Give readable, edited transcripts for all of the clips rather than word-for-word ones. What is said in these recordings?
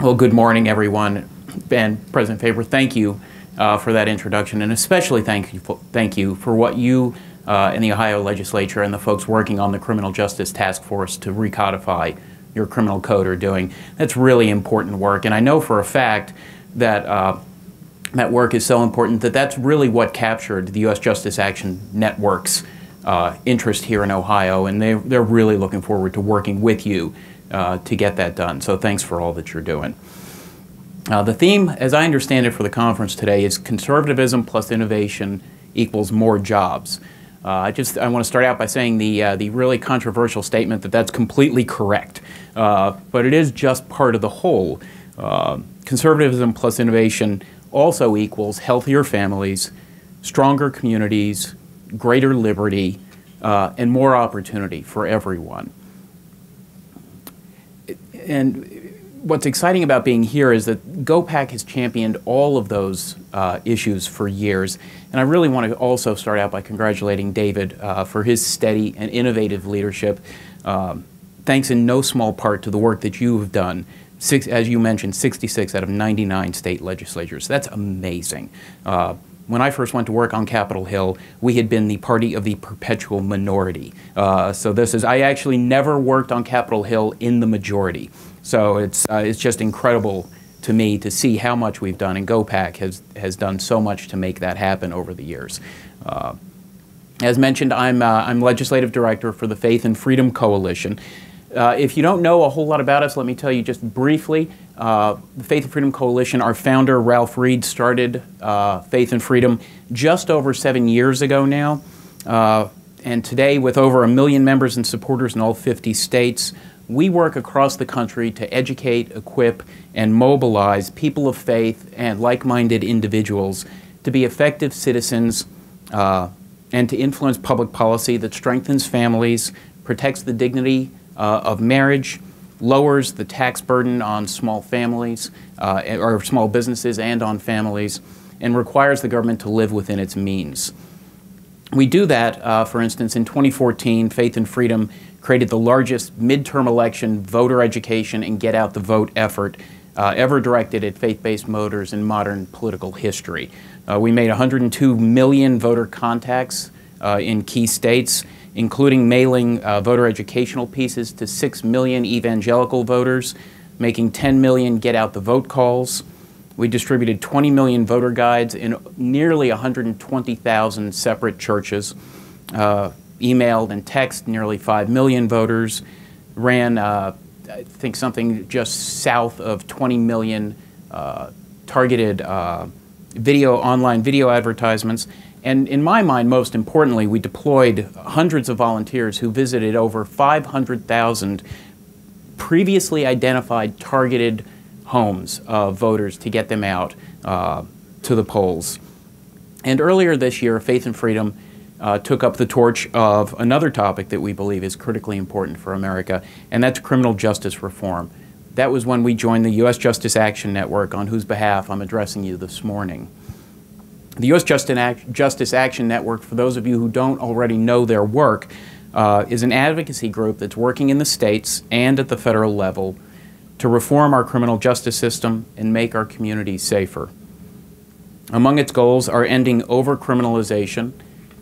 Well, good morning, everyone. And President Faber, thank you for that introduction, and especially thank you for what you in the Ohio legislature and the folks working on the Criminal Justice Task Force to recodify your criminal code are doing. That's really important work, and I know for a fact that that work is so important that that's really what captured the U.S. Justice Action Network's interest here in Ohio, and they're really looking forward to working with you to get that done. So thanks for all that you're doing. The theme, as I understand it for the conference today, is conservatism plus innovation equals more jobs. I want to start out by saying the really controversial statement that that's completely correct, but it is just part of the whole. Conservatism plus innovation also equals healthier families, stronger communities, greater liberty, and more opportunity for everyone. And what's exciting about being here is that GOPAC has championed all of those issues for years. And I really want to also start out by congratulating David for his steady and innovative leadership, thanks in no small part to the work that you have done. As you mentioned, 66 out of 99 state legislatures. That's amazing. When I first went to work on Capitol Hill, we had been the party of the perpetual minority. I actually never worked on Capitol Hill in the majority. So it's just incredible to me to see how much we've done, and GOPAC has done so much to make that happen over the years. As mentioned, I'm legislative director for the Faith and Freedom Coalition. If you don't know a whole lot about us, let me tell you just briefly. The Faith and Freedom Coalition, our founder, Ralph Reed, started Faith and Freedom just over 7 years ago now. And today, with over 1 million members and supporters in all 50 states, we work across the country to educate, equip, and mobilize people of faith and like-minded individuals to be effective citizens and to influence public policy that strengthens families, protects the dignity of marriage, lowers the tax burden on small families or small businesses and on families, and requires the government to live within its means. We do that, for instance, in 2014, Faith and Freedom created the largest midterm election voter education and get out the vote effort ever directed at faith-based voters in modern political history. We made 102 million voter contacts in key states, including mailing voter educational pieces to 6 million evangelical voters, making 10 million get-out-the-vote calls. We distributed 20 million voter guides in nearly 120,000 separate churches, emailed and texted nearly 5 million voters, ran, I think, something just south of 20 million targeted online video advertisements. And in my mind, most importantly, we deployed hundreds of volunteers who visited over 500,000 previously identified targeted homes of voters to get them out to the polls. And earlier this year, Faith and Freedom took up the torch of another topic that we believe is critically important for America, and that's criminal justice reform. That was when we joined the U.S. Justice Action Network, on whose behalf I'm addressing you this morning. The U.S. Justice Action Network, for those of you who don't already know their work, is an advocacy group that's working in the states and at the federal level to reform our criminal justice system and make our communities safer. Among its goals are ending overcriminalization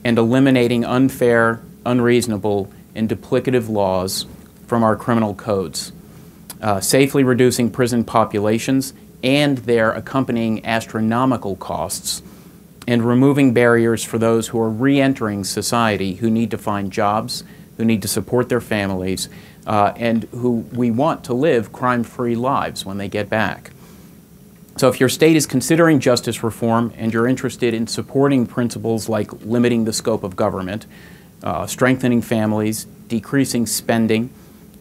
and eliminating unfair, unreasonable, and duplicative laws from our criminal codes, safely reducing prison populations and their accompanying astronomical costs, and removing barriers for those who are re-entering society, who need to find jobs, who need to support their families, and who we want to live crime-free lives when they get back. So if your state is considering justice reform and you're interested in supporting principles like limiting the scope of government, strengthening families, decreasing spending,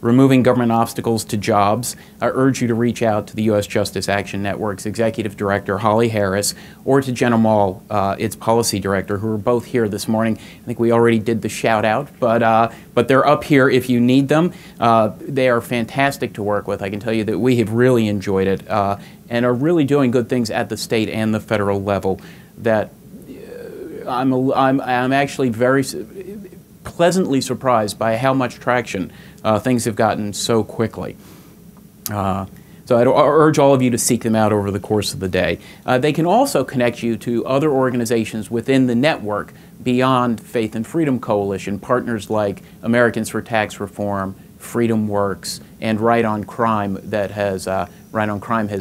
removing government obstacles to jobs, I urge you to reach out to the U.S. Justice Action Network's Executive Director, Holly Harris, or to Jenna Mall, its Policy Director, who are both here this morning. I think we already did the shout out, but they're up here if you need them. They are fantastic to work with. I can tell you that we have really enjoyed it and are really doing good things at the state and the federal level that I'm actually very pleasantly surprised by how much traction things have gotten so quickly. So So I'd urge all of you to seek them out over the course of the day. They can also connect you to other organizations within the network beyond Faith and Freedom Coalition, partners like Americans for Tax Reform, Freedom Works, and Right on Crime has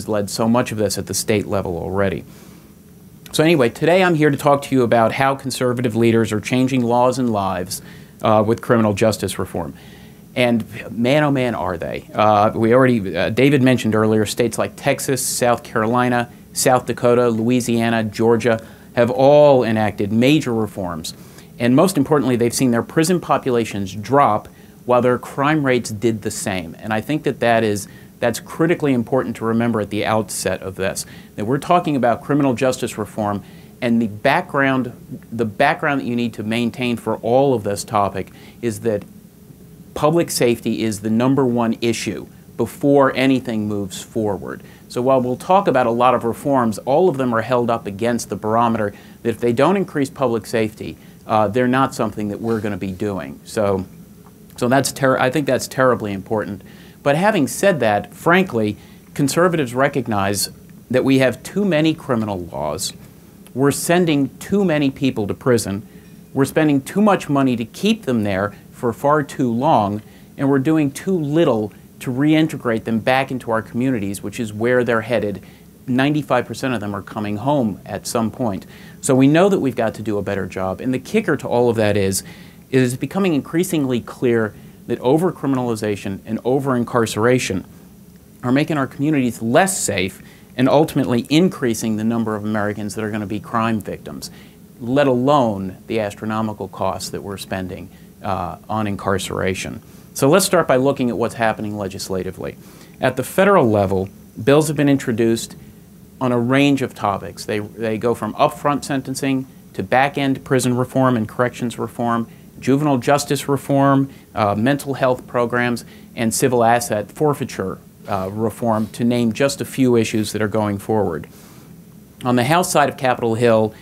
led so much of this at the state level already. So anyway, today I'm here to talk to you about how conservative leaders are changing laws and lives with criminal justice reform. And man, oh man, are they. David mentioned earlier, states like Texas, South Carolina, South Dakota, Louisiana, Georgia have all enacted major reforms. And most importantly, they've seen their prison populations drop while their crime rates did the same. And I think that's critically important to remember at the outset of this. That we're talking about criminal justice reform, and the background that you need to maintain for all of this topic is that public safety is the #1 issue before anything moves forward. So while we'll talk about a lot of reforms, all of them are held up against the barometer that if they don't increase public safety, they're not something that we're going to be doing. So I think that's terribly important. But having said that, frankly, conservatives recognize that we have too many criminal laws. We're sending too many people to prison. We're spending too much money to keep them there for far too long, and we're doing too little to reintegrate them back into our communities, which is where they're headed. 95% of them are coming home at some point. So we know that we've got to do a better job. And the kicker to all of that is it is becoming increasingly clear that over-criminalization and over-incarceration are making our communities less safe and ultimately increasing the number of Americans that are going to be crime victims, let alone the astronomical costs that we're spending on incarceration. So let's start by looking at what's happening legislatively. At the federal level, bills have been introduced on a range of topics. They go from upfront sentencing to back-end prison reform and corrections reform, juvenile justice reform, mental health programs, and civil asset forfeiture reform, to name just a few issues that are going forward. On the House side of Capitol Hill,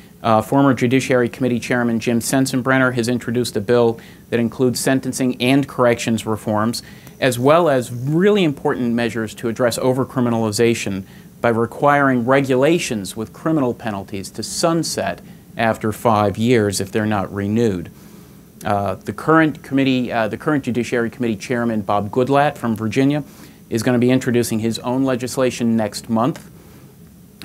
former Judiciary Committee Chairman Jim Sensenbrenner has introduced a bill that includes sentencing and corrections reforms, as well as really important measures to address overcriminalization by requiring regulations with criminal penalties to sunset after 5 years if they're not renewed. The current Judiciary Committee Chairman, Bob Goodlatte from Virginia, is going to be introducing his own legislation next month.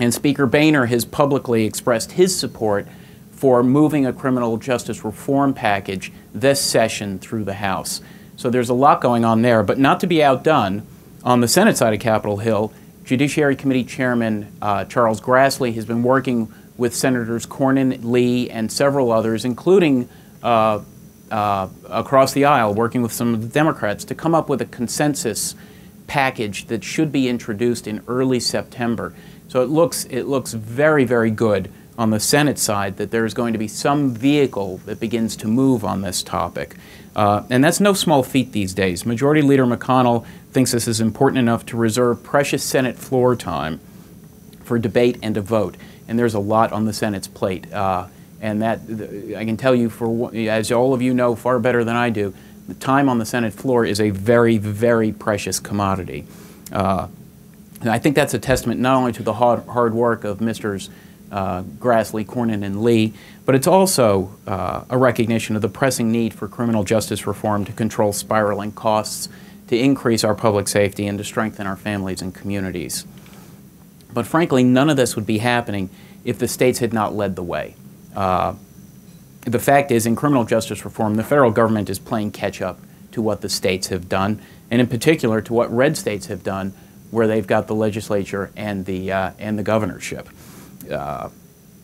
And Speaker Boehner has publicly expressed his support for moving a criminal justice reform package this session through the House. So there's a lot going on there, but not to be outdone, on the Senate side of Capitol Hill, Judiciary Committee Chairman Charles Grassley has been working with Senators Cornyn, Lee, and several others, including across the aisle, working with some of the Democrats to come up with a consensus package that should be introduced in early September. So it looks very, very good on the Senate side that there's going to be some vehicle that begins to move on this topic. And that's no small feat these days. Majority Leader McConnell thinks this is important enough to reserve precious Senate floor time for debate and a vote. And there's a lot on the Senate's plate. And that, I can tell you, as all of you know far better than I do, the time on the Senate floor is a very, very precious commodity. And I think that's a testament not only to the hard work of Misters Grassley, Cornyn, and Lee, but it's also a recognition of the pressing need for criminal justice reform to control spiraling costs, to increase our public safety, and to strengthen our families and communities. But frankly, none of this would be happening if the states had not led the way. The fact is, in criminal justice reform, the federal government is playing catch-up to what the states have done, and in particular to what red states have done, where they've got the legislature and the governorship.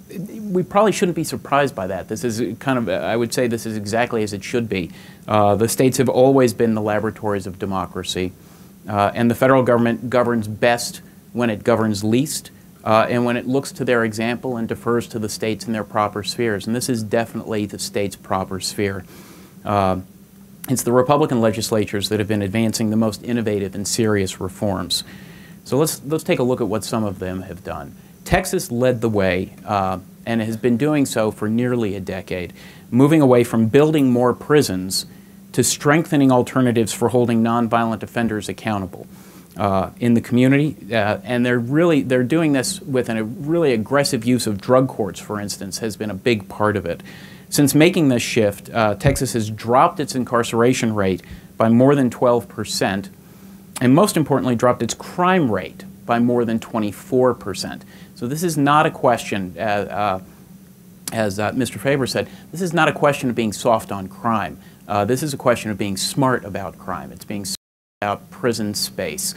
We probably shouldn't be surprised by that. This is kind of, I would say this is exactly as it should be. The states have always been the laboratories of democracy, and the federal government governs best when it governs least, and when it looks to their example and defers to the states in their proper spheres. And this is definitely the state's proper sphere. It's the Republican legislatures that have been advancing the most innovative and serious reforms. So let's take a look at what some of them have done. Texas led the way and has been doing so for nearly a decade, moving away from building more prisons to strengthening alternatives for holding nonviolent offenders accountable. in the community, and they're doing this with a really aggressive use of drug courts, for instance, has been a big part of it. Since making this shift, Texas has dropped its incarceration rate by more than 12%, and most importantly, dropped its crime rate by more than 24%. So this is not a question, as Mr. Faber said, this is not a question of being soft on crime. This is a question of being smart about crime. It's being smart about prison space,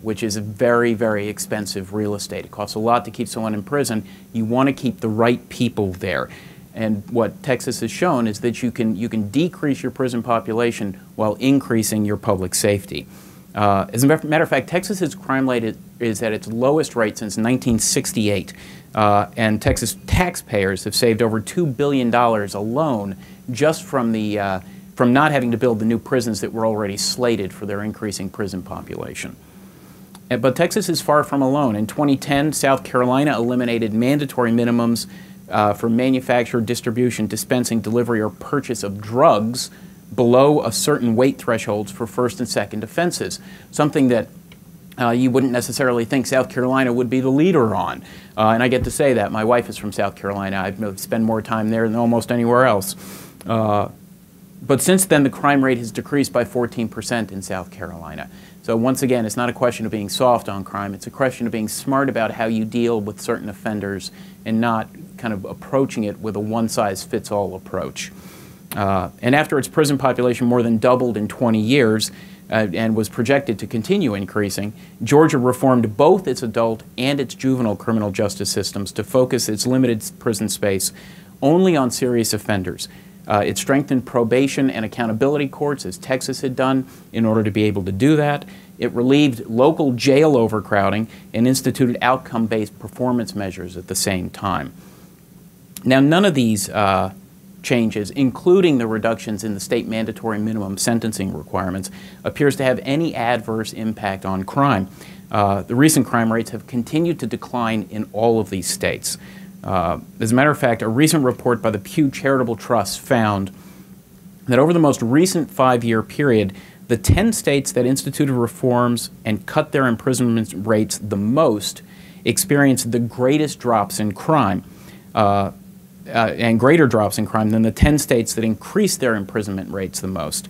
which is a very, very expensive real estate. It costs a lot to keep someone in prison. You want to keep the right people there. And what Texas has shown is that you can decrease your prison population while increasing your public safety. As a matter of fact, Texas's crime rate is at its lowest rate since 1968, and Texas taxpayers have saved over $2 billion alone just from not having to build the new prisons that were already slated for their increasing prison population. But Texas is far from alone. In 2010, South Carolina eliminated mandatory minimums for manufacture, distribution, dispensing, delivery, or purchase of drugs below a certain weight thresholds for first and second offenses, something that you wouldn't necessarily think South Carolina would be the leader on. And I get to say that. My wife is from South Carolina. I spend more time there than almost anywhere else. But since then, the crime rate has decreased by 14% in South Carolina. So once again, it's not a question of being soft on crime. It's a question of being smart about how you deal with certain offenders and not kind of approaching it with a one-size-fits-all approach. And after its prison population more than doubled in 20 years and was projected to continue increasing, Georgia reformed both its adult and its juvenile criminal justice systems to focus its limited prison space only on serious offenders. It strengthened probation and accountability courts, as Texas had done, in order to be able to do that. It relieved local jail overcrowding and instituted outcome-based performance measures at the same time. Now, none of these changes, including the reductions in the state mandatory minimum sentencing requirements, appears to have any adverse impact on crime. The recent crime rates have continued to decline in all of these states. As a matter of fact, a recent report by the Pew Charitable Trust found that over the most recent 5-year period, the 10 states that instituted reforms and cut their imprisonment rates the most experienced the greatest drops in crime, and greater drops in crime than the 10 states that increased their imprisonment rates the most.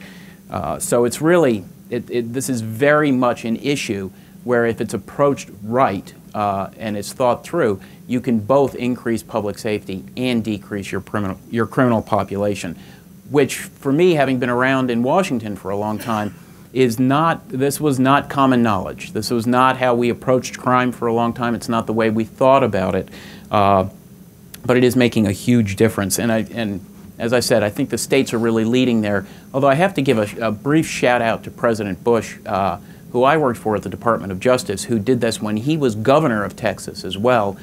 So it's really, this is very much an issue where if it's approached right and it's thought through, you can both increase public safety and decrease your criminal population, which for me, having been around in Washington for a long time, this was not common knowledge. This was not how we approached crime for a long time. It's not the way we thought about it. But it is making a huge difference. And as I said, I think the states are really leading there. Although I have to give a brief shout out to President Bush, who I worked for at the Department of Justice, who did this when he was governor of Texas as well,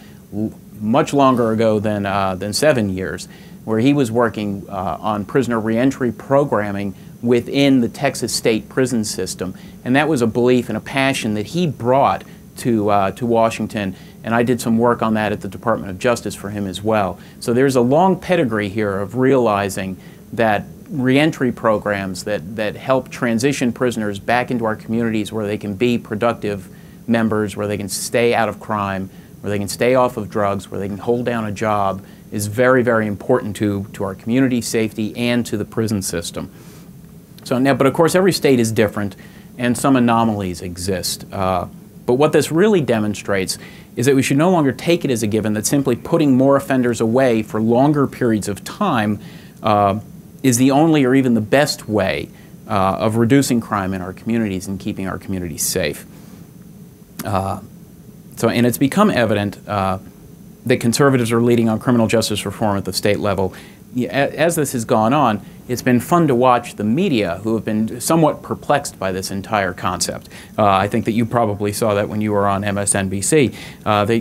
much longer ago than 7 years, where he was working on prisoner reentry programming within the Texas state prison system. And that was a belief and a passion that he brought to Washington, and I did some work on that at the Department of Justice for him as well. So there's a long pedigree here of realizing that reentry programs that help transition prisoners back into our communities where they can be productive members, where they can stay out of crime, where they can stay off of drugs, where they can hold down a job, is very, very important to our community safety and to the prison system. So now, but of course every state is different and some anomalies exist. But what this really demonstrates is that we should no longer take it as a given that simply putting more offenders away for longer periods of time is the only or even the best way of reducing crime in our communities and keeping our communities safe. And it's become evident that conservatives are leading on criminal justice reform at the state level. As this has gone on, it's been fun to watch the media, who have been somewhat perplexed by this entire concept. I think that you probably saw that when you were on MSNBC.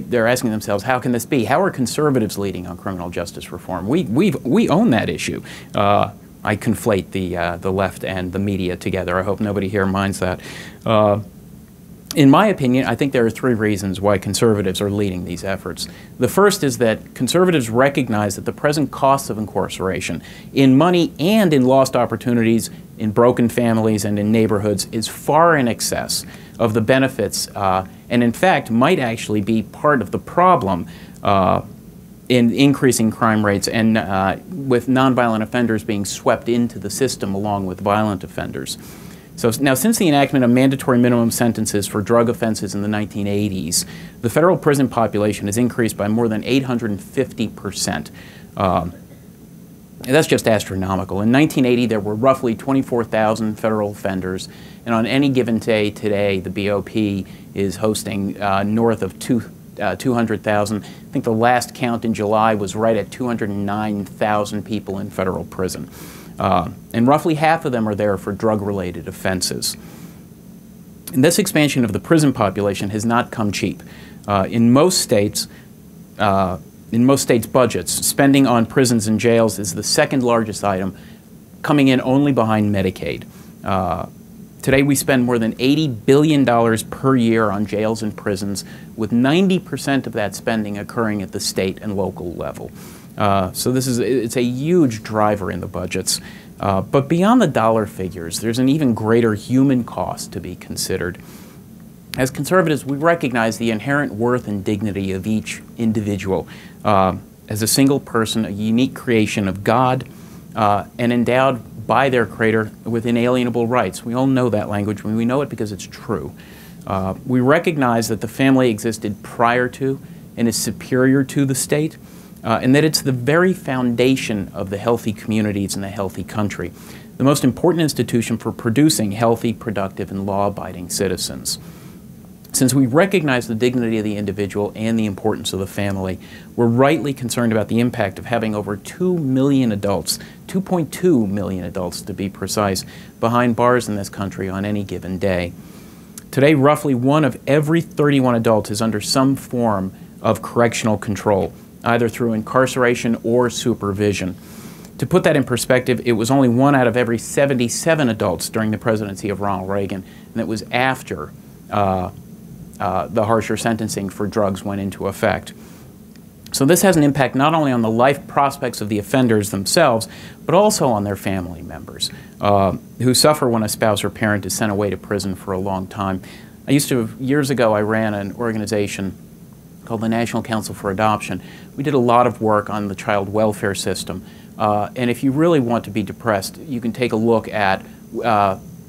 They're asking themselves, how can this be? How are conservatives leading on criminal justice reform? We own that issue. I conflate the left and the media together. I hope nobody here minds that. In my opinion, I think there are three reasons why conservatives are leading these efforts. The first is that conservatives recognize that the present costs of incarceration in money and in lost opportunities, in broken families and in neighborhoods, is far in excess of the benefits, and in fact might actually be part of the problem in increasing crime rates and with nonviolent offenders being swept into the system along with violent offenders. So now, since the enactment of mandatory minimum sentences for drug offenses in the 1980s, the federal prison population has increased by more than 850%. That's just astronomical. In 1980, there were roughly 24,000 federal offenders, and on any given day today, the BOP is hosting north of 200,000. I think the last count in July was right at 209,000 people in federal prison. And roughly half of them are there for drug-related offenses. And this expansion of the prison population has not come cheap. In most states' budgets, spending on prisons and jails is the second largest item, coming in only behind Medicaid. Today we spend more than $80 billion per year on jails and prisons, with 90% of that spending occurring at the state and local level. So it's a huge driver in the budgets. But beyond the dollar figures, there's an even greater human cost to be considered. As conservatives, we recognize the inherent worth and dignity of each individual as a single person, a unique creation of God, and endowed by their Creator with inalienable rights. We all know that language, and we know it because it's true. We recognize that the family existed prior to and is superior to the state, and that it's the very foundation of the healthy communities and the healthy country, the most important institution for producing healthy, productive, and law-abiding citizens. Since we recognize the dignity of the individual and the importance of the family, we're rightly concerned about the impact of having over 2 million adults, 2.2 million adults to be precise, behind bars in this country on any given day. Today, roughly 1 of every 31 adults is under some form of correctional control, either through incarceration or supervision. To put that in perspective, it was only 1 out of every 77 adults during the presidency of Ronald Reagan, and it was after the harsher sentencing for drugs went into effect. So this has an impact not only on the life prospects of the offenders themselves, but also on their family members who suffer when a spouse or parent is sent away to prison for a long time. Years ago, I ran an organization called the National Council for Adoption. We did a lot of work on the child welfare system. And if you really want to be depressed, you can take a look at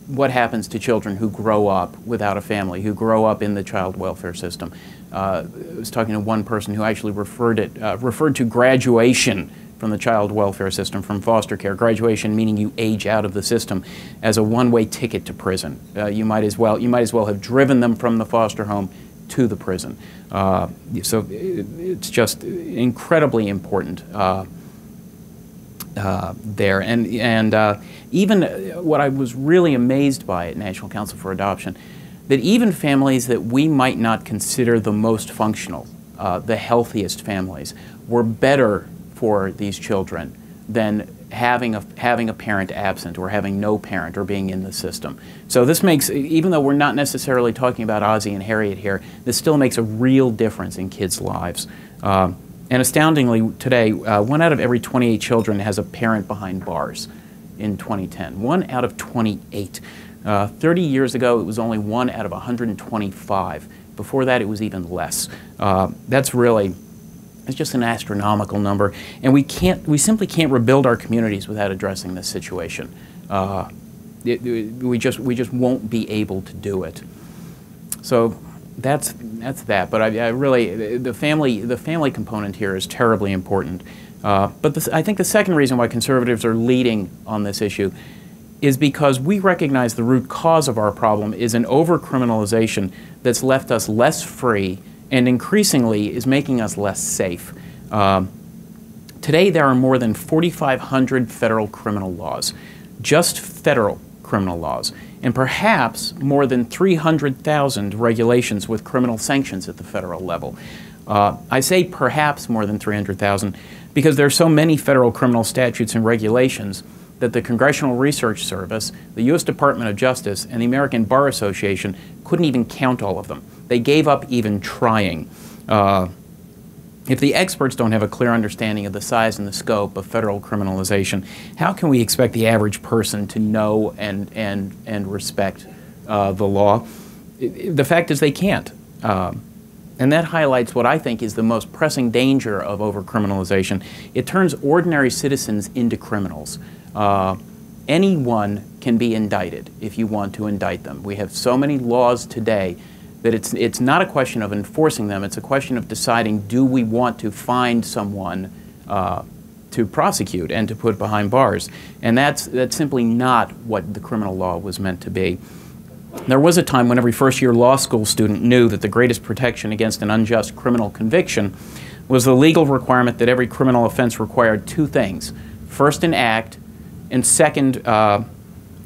what happens to children who grow up without a family, who grow up in the child welfare system. I was talking to one person who actually referred to graduation from the child welfare system, from foster care, graduation meaning you age out of the system, as a one-way ticket to prison. You might as well have driven them from the foster home to the prison. So it's just incredibly important there. And even what I was really amazed by at National Council for Adoption, that even families that we might not consider the most functional, the healthiest families, were better for these children than having a parent absent or having no parent or being in the system. So this makes, even though we're not necessarily talking about Ozzie and Harriet here, this still makes a real difference in kids' lives. And astoundingly, today, 1 out of every 28 children has a parent behind bars in 2010. 1 out of 28. 30 years ago, it was only 1 out of 125. Before that, it was even less. It's just an astronomical number, and we simply can't rebuild our communities without addressing this situation. We just won't be able to do it. So that's that. But I really, the family component here is terribly important. But I think the second reason why conservatives are leading on this issue is because we recognize the root cause of our problem is an over-criminalization that's left us less free and increasingly is making us less safe. Today there are more than 4,500 federal criminal laws, just federal criminal laws, and perhaps more than 300,000 regulations with criminal sanctions at the federal level. I say perhaps more than 300,000 because there are so many federal criminal statutes and regulations that the Congressional Research Service, the U.S. Department of Justice, and the American Bar Association couldn't even count all of them. They gave up even trying. If the experts don't have a clear understanding of the size and the scope of federal criminalization, how can we expect the average person to know and respect the law? The fact is they can't. And that highlights what I think is the most pressing danger of overcriminalization. It turns ordinary citizens into criminals. Anyone can be indicted if you want to indict them. We have so many laws today that it's not a question of enforcing them, it's a question of deciding, do we want to find someone to prosecute and to put behind bars? And that's simply not what the criminal law was meant to be. There was a time when every first-year law school student knew that the greatest protection against an unjust criminal conviction was the legal requirement that every criminal offense required two things. First, an act, and second,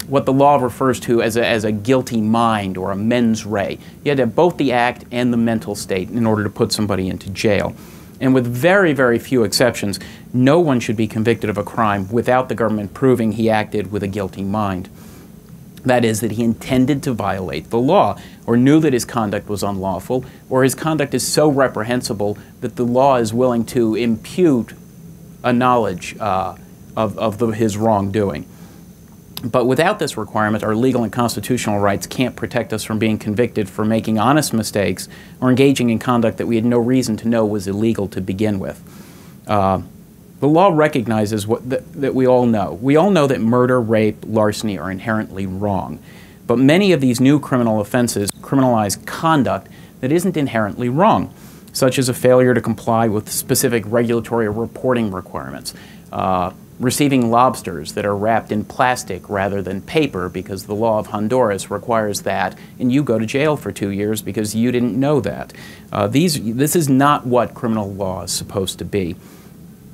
what the law refers to as a guilty mind or a mens rea. You had to have both the act and the mental state in order to put somebody into jail. And with very, very few exceptions, no one should be convicted of a crime without the government proving he acted with a guilty mind. That is, that he intended to violate the law, or knew that his conduct was unlawful, or his conduct is so reprehensible that the law is willing to impute a knowledge of his wrongdoing. But without this requirement, our legal and constitutional rights can't protect us from being convicted for making honest mistakes or engaging in conduct that we had no reason to know was illegal to begin with. The law recognizes that we all know. We all know that murder, rape, larceny are inherently wrong. But many of these new criminal offenses criminalize conduct that isn't inherently wrong, such as a failure to comply with specific regulatory or reporting requirements, receiving lobsters that are wrapped in plastic rather than paper because the law of Honduras requires that, and you go to jail for 2 years because you didn't know that. This is not what criminal law is supposed to be.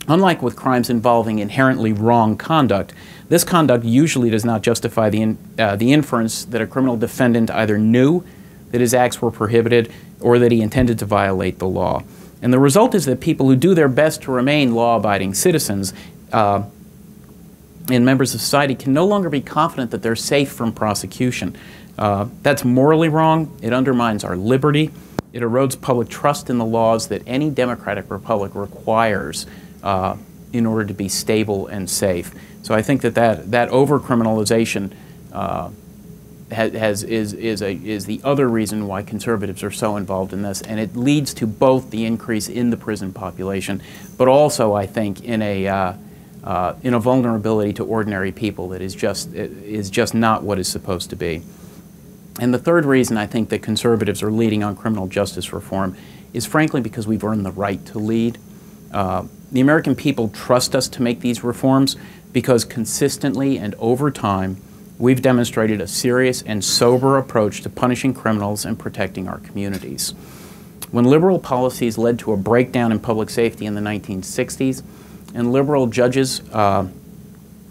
Unlike with crimes involving inherently wrong conduct, this conduct usually does not justify the inference that a criminal defendant either knew that his acts were prohibited or that he intended to violate the law. And the result is that people who do their best to remain law-abiding citizens and members of society can no longer be confident that they're safe from prosecution. That's morally wrong. It undermines our liberty. It erodes public trust in the laws that any democratic republic requires in order to be stable and safe. So I think that over-criminalization is the other reason why conservatives are so involved in this, and it leads to both the increase in the prison population, but also, I think, in a vulnerability to ordinary people that is just not what is supposed to be. And the third reason I think that conservatives are leading on criminal justice reform is frankly because we've earned the right to lead. The American people trust us to make these reforms because consistently and over time we've demonstrated a serious and sober approach to punishing criminals and protecting our communities. When liberal policies led to a breakdown in public safety in the 1960s and liberal judges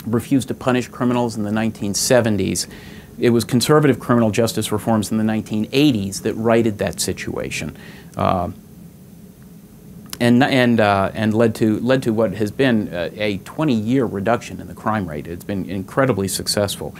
refused to punish criminals in the 1970s, it was conservative criminal justice reforms in the 1980s that righted that situation. And led to what has been a 20-year reduction in the crime rate. It's been incredibly successful.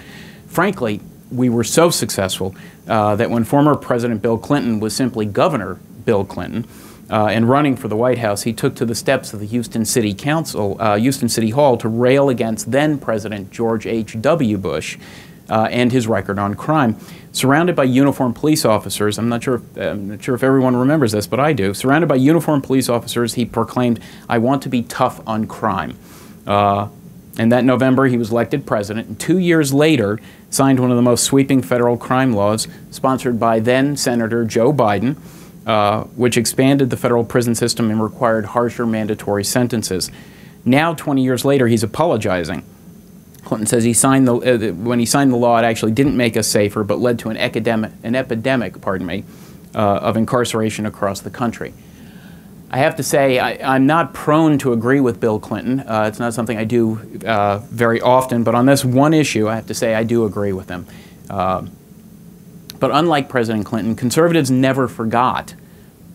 Frankly, we were so successful that when former President Bill Clinton was simply Governor Bill Clinton and running for the White House, he took to the steps of the Houston City Hall to rail against then President George H.W. Bush and his record on crime. Surrounded by uniformed police officers, I'm not sure if everyone remembers this, but I do. Surrounded by uniformed police officers, he proclaimed, "I want to be tough on crime." And that November, he was elected president, and 2 years later, signed one of the most sweeping federal crime laws, sponsored by then Senator Joe Biden, which expanded the federal prison system and required harsher mandatory sentences. Now, 20 years later, he's apologizing. Clinton says when he signed the law, it actually didn't make us safer, but led to an epidemic, of incarceration across the country. I have to say, I'm not prone to agree with Bill Clinton. It's not something I do very often, but on this one issue, I have to say I do agree with him. But unlike President Clinton, conservatives never forgot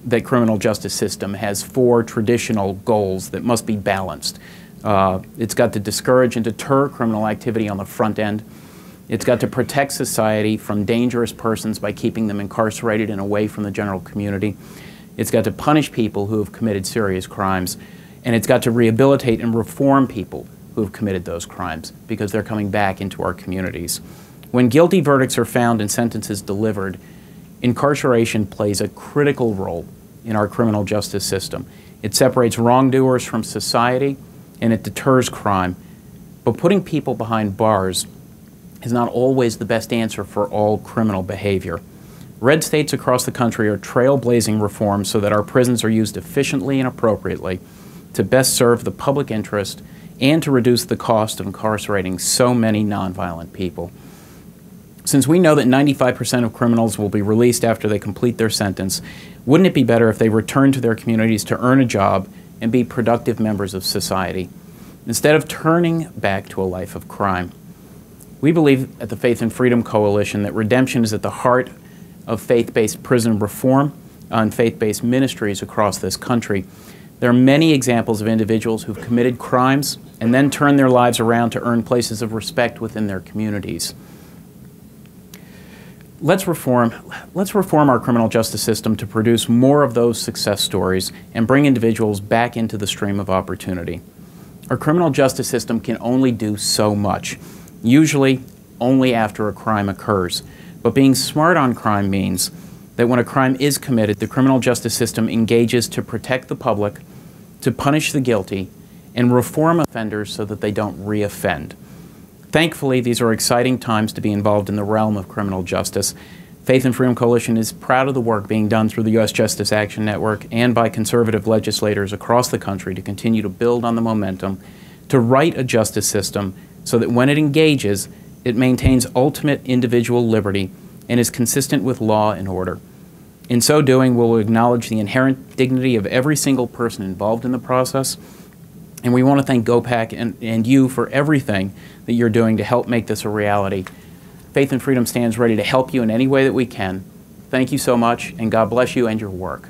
that criminal justice system has 4 traditional goals that must be balanced. It's got to discourage and deter criminal activity on the front end. It's got to protect society from dangerous persons by keeping them incarcerated and away from the general community. It's got to punish people who have committed serious crimes. And it's got to rehabilitate and reform people who have committed those crimes because they're coming back into our communities. When guilty verdicts are found and sentences delivered, incarceration plays a critical role in our criminal justice system. It separates wrongdoers from society and it deters crime. But putting people behind bars is not always the best answer for all criminal behavior. Red states across the country are trailblazing reforms so that our prisons are used efficiently and appropriately to best serve the public interest and to reduce the cost of incarcerating so many nonviolent people. Since we know that 95% of criminals will be released after they complete their sentence, wouldn't it be better if they returned to their communities to earn a job and be productive members of society, instead of turning back to a life of crime? We believe at the Faith and Freedom Coalition that redemption is at the heart of faith-based prison reform and faith-based ministries across this country. There are many examples of individuals who've committed crimes and then turned their lives around to earn places of respect within their communities. Let's reform our criminal justice system to produce more of those success stories and bring individuals back into the stream of opportunity. Our criminal justice system can only do so much, usually only after a crime occurs. But being smart on crime means that when a crime is committed, the criminal justice system engages to protect the public, to punish the guilty, and reform offenders so that they don't reoffend. Thankfully, these are exciting times to be involved in the realm of criminal justice. Faith and Freedom Coalition is proud of the work being done through the U.S. Justice Action Network and by conservative legislators across the country to continue to build on the momentum to write a justice system so that when it engages, it maintains ultimate individual liberty and is consistent with law and order. In so doing, we'll acknowledge the inherent dignity of every single person involved in the process, and we want to thank GOPAC and you for everything that you're doing to help make this a reality. Faith and Freedom stands ready to help you in any way that we can. Thank you so much, and God bless you and your work.